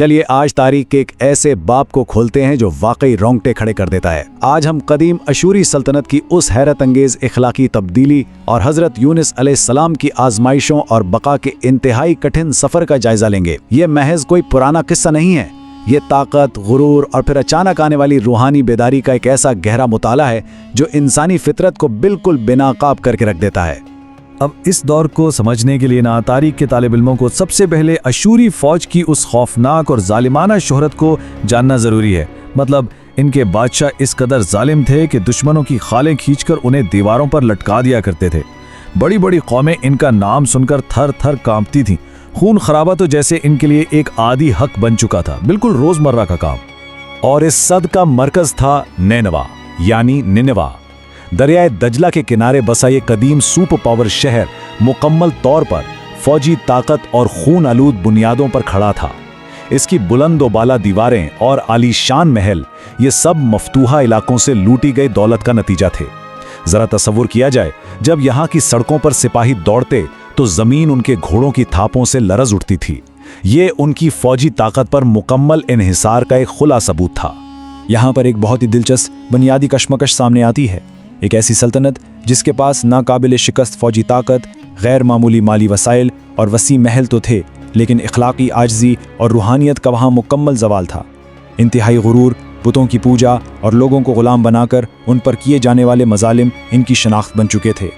चलिए आज तारीख के एक ऐसे बाब को खोलते हैं जो वाकई रोंगटे खड़े कर देता है। आज हम कदीम अशूरी सल्तनत की उस हैरत अंगेज इखलाकी तब्दीली और हजरत यूनुस अलैहिस्सलाम की आजमाइशों और बका के इंतहाई कठिन सफर का जायजा लेंगे। ये महज कोई पुराना किस्सा नहीं है, ये ताकत, गुरूर और फिर अचानक आने वाली रूहानी बेदारी का एक ऐसा गहरा मुताला है जो इंसानी फितरत को बिल्कुल बेनकाब करके रख देता है। अब इस दौर को समझने के लिए तारीख के तालिब इल्मों को सबसे पहले अशूरी फौज की उस खौफनाक और जालिमाना शोहरत को जानना जरूरी है। मतलब इनके बादशाह इस कदर जालिम थे कि दुश्मनों की खालें खींचकर उन्हें दीवारों पर लटका दिया करते थे। बड़ी बड़ी कौमें इनका नाम सुनकर थर थर कांपती थीं। खून खराबा तो जैसे इनके लिए एक आदी हक बन चुका था, बिल्कुल रोजमर्रा का काम। और इस सद का मरकज था नैनवा यानी निनवा। दरियाए दजला के किनारे बसा ये कदीम सुपर पावर शहर मुकम्मल तौर पर फौजी ताकत और खून आलूद बुनियादों पर खड़ा था। इसकी बुलंद बाला दीवारें और आलीशान महल ये सब मफतूहा इलाकों से लूटी गई दौलत का नतीजा थे। जरा तसव्वुर किया जाए, जब यहाँ की सड़कों पर सिपाही दौड़ते तो जमीन उनके घोड़ों की थापों से लरज उठती थी। ये उनकी फौजी ताकत पर मुकम्मल इन्हिसार का एक खुला सबूत था। यहाँ पर एक बहुत ही दिलचस्प बुनियादी कशमकश सामने आती है। एक ऐसी सल्तनत जिसके पास नाकाबिल शिकस्त फौजी ताकत, गैर मामूली माली वसाइल और वसी महल तो थे, लेकिन इखलाकी आजजी और रूहानियत का वहाँ मुकम्मल जवाल था। इंतहाई गुरूर, बुतों की पूजा और लोगों को गुलाम बनाकर उन पर किए जाने वाले मजालिम इनकी शनाख्त बन चुके थे।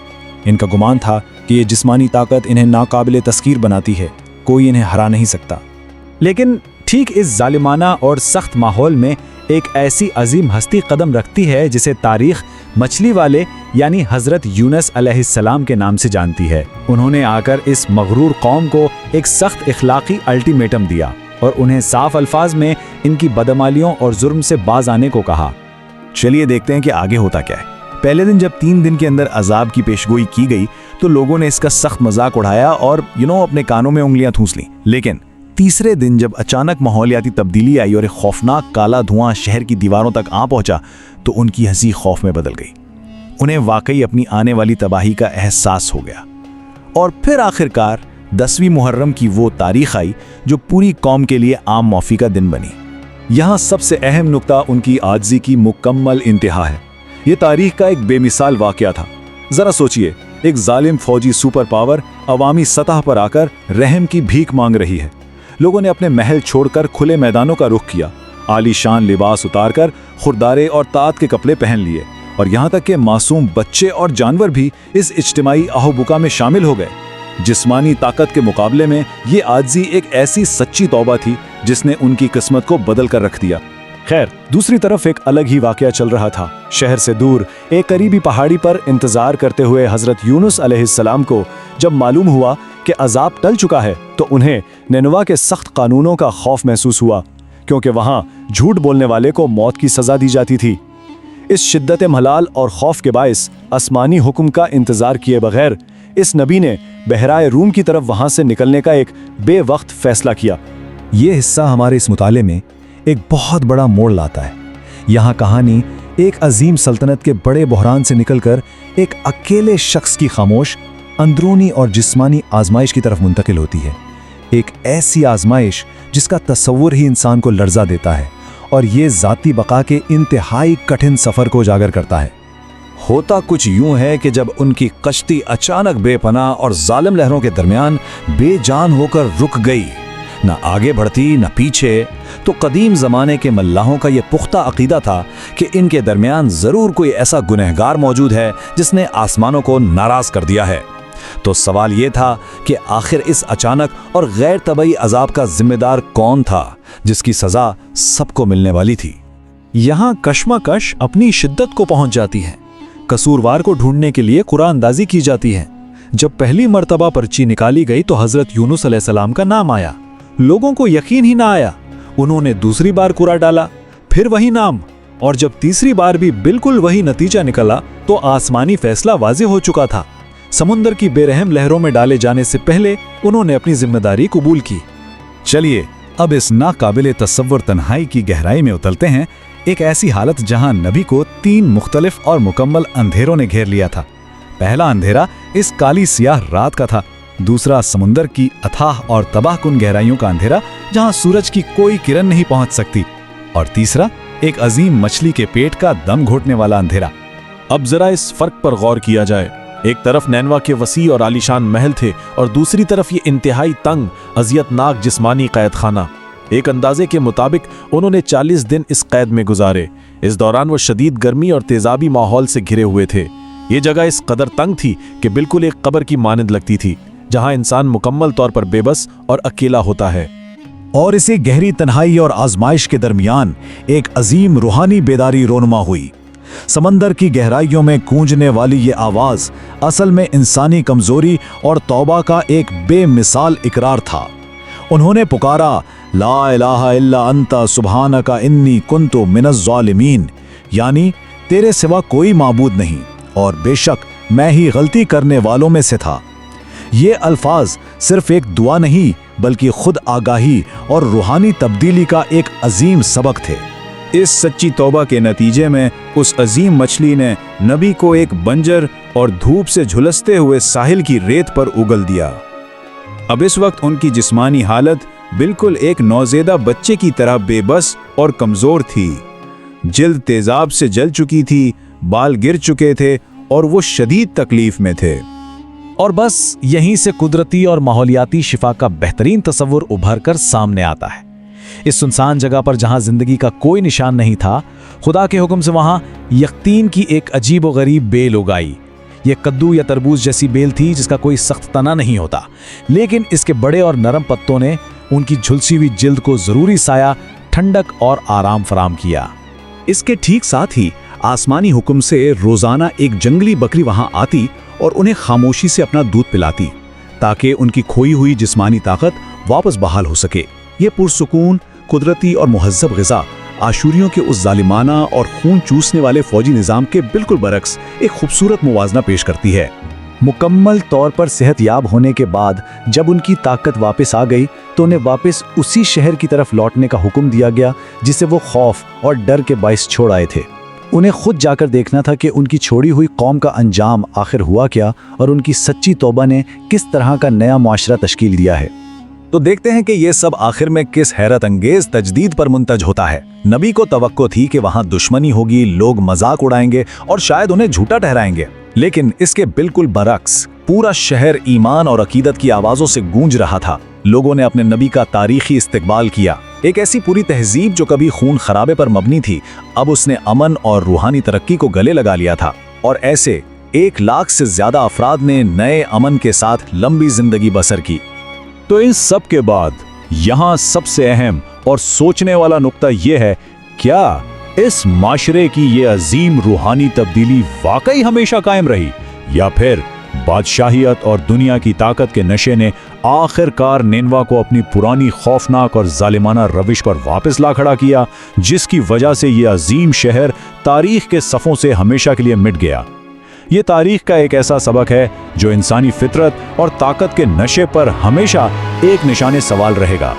इनका गुमान था कि ये जिस्मानी ताकत इन्हें नाकाबिल तस्कीर बनाती है, कोई इन्हें हरा नहीं सकता। लेकिन ठीक इस जालिमाना और सख्त माहौल में एक ऐसी अजीम हस्ती कदम रखती है जिसे तारीख मछली वाले यानी हजरत यूनुस अलैहिस्सलाम के नाम से जानती है। उन्होंने आकर इस मगरूर कौम को एक सख्त इखलाकी अल्टीमेटम दिया और उन्हें साफ अल्फाज में इनकी बदमालियों और जुर्म से बाज आने को कहा। चलिए देखते हैं कि आगे होता क्या है। पहले दिन जब 3 दिन के अंदर अजाब की पेशगोई की गई तो लोगों ने इसका सख्त मजाक उड़ाया और अपने कानों में उंगलियां ठूंस लीं। लेकिन तीसरे दिन जब अचानक माहौलियाती तब्दीली आई और एक खौफनाक काला धुआं शहर की दीवारों तक आ पहुंचा तो उनकी हंसी खौफ में बदल गई। उन्हें वाकई अपनी आने वाली तबाही का एहसास हो गया। और फिर आखिरकार 10वीं मुहर्रम की वो तारीख आई जो पूरी कौम के लिए आम मौफी का दिन बनी। यहाँ सबसे अहम नुक्ता उनकी आजिज़ी की मुकम्मल इंतहा है। ये तारीख का एक बेमिसाल वाक़या था। जरा सोचिए, एक जालिम फौजी सुपर पावर अवामी सतह पर आकर रहम की भीख मांग रही है। लोगों ने अपने महल छोड़कर खुले मैदानों का रुख किया, आलीशान लिबास उतारकर खुरदारे और तात के कपड़े पहन लिए, और यहाँ तक कि मासूम बच्चे और जानवर भी इस इज्तिमाई आहोबुका में शामिल हो गए। जिस्मानी ताकत के मुकाबले में ये आजिज़ी एक ऐसी सच्ची तौबा थी जिसने उनकी किस्मत को बदल कर रख दिया। खैर, दूसरी तरफ एक अलग ही वाक़या चल रहा था। शहर से दूर एक करीबी पहाड़ी पर इंतजार करते हुए हजरत यूनुस अलैहिस्सलाम को जब मालूम हुआ कि अजाब टल चुका है तो उन्हें निनवा के सख्त कानूनों का खौफ महसूस हुआ, क्योंकि वहां झूठ बोलने वाले को मौत की सजा दी जाती थी। इस शिद्दत मलाल और खौफ के बायस आसमानी हुक्म का इंतजार किए बगैर इस नबी ने बहराए रूम की तरफ वहां से निकलने का एक बेवक्त फैसला किया। ये हिस्सा हमारे इस मुताले में एक बहुत बड़ा मोड़ लाता है। यहाँ कहानी एक अजीम सल्तनत के बड़े बहरान से निकलकर एक अकेले शख्स की खामोश अंदरूनी और जिस्मानी आजमाइश की तरफ मुंतकिल होती है। एक ऐसी आजमाइश जिसका तस्वुर ही इंसान को लर्जा देता है और ये ज़ाती बका के इंतहाई कठिन सफ़र को उजागर करता है। होता कुछ यूं है कि जब उनकी कश्ती अचानक बेपनाह और जालिम लहरों के दरमियान बेजान होकर रुक गई, न आगे बढ़ती न पीछे, तो कदीम ज़माने के मल्लाहों का यह पुख्ता अकीदा था कि इनके दरमियान ज़रूर कोई ऐसा गुनहगार मौजूद है जिसने आसमानों को नाराज़ कर दिया है। तो सवाल ये था कि आखिर इस अचानक और गैर तबई अजाब का जिम्मेदार कौन था जिसकी सज़ा सबको मिलने वाली थी। यहाँ कश्मकश अपनी शिद्दत को पहुँच जाती है। कसूरवार को ढूंढने के लिए कुरानदाजी की जाती है। जब पहली मर्तबा पर्ची निकाली गई तो हजरत यूनुस अलैहिस्सलाम का नाम आया। लोगों को यकीन ही ना आया। उन्होंने दूसरी बार कुरा डाला, फिर वही नाम, और जब तीसरी बार भी बिल्कुल वही नतीजा निकला तो आसमानी फैसला वाज़ेह हो चुका था। समुंदर की बेरहम लहरों में डाले जाने से पहले उन्होंने अपनी जिम्मेदारी कबूल की। चलिए अब इस नाकाबिले तस्वुर तन्हाई की गहराई में उतरते हैं। एक ऐसी हालत जहां नबी को 3 मुख्तलिफ और मुकम्मल अंधेरों ने घेर लिया था। पहला अंधेरा इस काली सियाह रात का था। दूसरा समुंदर की अथाह और तबाह कुन गहराइयों का अंधेरा जहां सूरज की कोई किरण नहीं पहुंच सकती, और तीसरा एक अजीम मछली के पेट का दम घोटने वाला अंधेरा। अब जरा इस फर्क पर गौर किया जाए। एक तरफ नैनवा के वसी और आलीशान महल थे और दूसरी तरफ ये इंतहाई तंग अजियतनाक जिस्मानी कैद खाना। एक अंदाजे के मुताबिक उन्होंने 40 दिन इस कैद में गुजारे। इस दौरान वो शदीद गर्मी और तेजाबी माहौल से घिरे हुए थे। ये जगह इस कदर तंग थी कि बिल्कुल एक कब्र की मानंद लगती थी, जहां इंसान मुकम्मल तौर पर बेबस और अकेला होता है। और इसी गहरी तन्हाई और आजमाइश के दरमियान एक अजीम रूहानी बेदारी रोनुमा हुई। समंदर की गहराइयों में गूंजने वाली ये आवाज असल में इंसानी कमजोरी और तौबा का एक बेमिसाल इकरार था। उन्होंने पुकारा, ला इलाहा इल्ला अंता सुब्हानका इन्नी कुन्तु मिनज़ ज़ालिमीन, यानी तेरे सिवा कोई माबूद नहीं और बेशक मैं ही गलती करने वालों में से था। ये अल्फाज सिर्फ एक दुआ नहीं बल्कि खुद आगाही और रूहानी तब्दीली का एक अजीम सबक थे। इस सच्ची तौबा के नतीजे में उस अजीम मछली ने नबी को एक बंजर और धूप से झुलसते हुए साहिल की रेत पर उगल दिया। अब इस वक्त उनकी जिस्मानी हालत बिल्कुल एक नौजेदा बच्चे की तरह बेबस और कमजोर थी। जिल्द तेजाब से जल चुकी थी, बाल गिर चुके थे और वो शदीद तकलीफ में थे। और बस यहीं से कुदरती और माहौलियाती शिफा का बेहतरीन तस्वुर उभर कर सामने आता है। इस सुनसान जगह पर जहां जिंदगी का कोई निशान नहीं था, खुदा के हुक्म से वहां यकीन की एक अजीब व गरीब बेल उगाई। ये कद्दू या तरबूज जैसी बेल थी जिसका कोई सख्त तना नहीं होता, लेकिन इसके बड़े और नरम पत्तों ने उनकी झुलसी हुई जिल्द को जरूरी साया, ठंडक और आराम फराम किया। इसके ठीक साथ ही आसमानी हुक्म से रोजाना एक जंगली बकरी वहां आती और उन्हें खामोशी से अपना दूध पिलाती ताकि उनकी खोई हुई जिस्मानी ताकत वापस बहाल हो सके। ये पुरसुकून, कुदरती और मुहज्जब ग़िज़ा आशूरियों के उस जालिमाना और खून चूसने वाले फौजी निज़ाम के बिल्कुल बरक्स एक खूबसूरत मुवाजना पेश करती है। मुकम्मल तौर पर सेहतयाब होने के बाद जब उनकी ताकत वापस आ गई तो उन्हें वापस उसी शहर की तरफ लौटने का हुक्म दिया गया जिसे वो खौफ और डर के बाइस छोड़ आए थे। उन्हें खुद जाकर देखना था कि उनकी छोड़ी हुई कौम का अंजाम आखिर हुआ क्या और उनकी सच्ची तौबा ने किस तरह का नया मुआशरा तश्कील दिया है। तो देखते हैं कि ये सब आखिर में किस हैरत अंगेज तजदीद पर मुंतज होता है। नबी को तवक्को थी कि वहां दुश्मनी होगी, लोग मजाक उड़ाएंगे और शायद उन्हें झूठा ठहराएंगे, लेकिन इसके बिल्कुल बरक्स पूरा शहर ईमान और अकीदत की आवाजों से गूंज रहा था। लोगों ने अपने नबी का तारीखी इस्तकबाल किया। एक ऐसी पूरी तहजीब जो कभी खून खराबे पर मबनी थी, अब उसने अमन और रूहानी तरक्की को गले लगा लिया था। और ऐसे 1 लाख से ज्यादा अफराद ने नए अमन के साथ लंबी जिंदगी बसर की। तो इन सब के बाद यहाँ सबसे अहम और सोचने वाला नुक्ता यह है, क्या इस माशरे की ये अजीम रूहानी तब्दीली वाकई हमेशा कायम रही, या फिर बादशाहियत और दुनिया की ताकत के नशे ने आखिरकार नेनवा को अपनी पुरानी खौफनाक और जालिमाना रविश पर वापस ला खड़ा किया, जिसकी वजह से ये अजीम शहर तारीख के सफ़ों से हमेशा के लिए मिट गया। ये तारीख का एक ऐसा सबक है जो इंसानी फितरत और ताकत के नशे पर हमेशा एक निशाने सवाल रहेगा।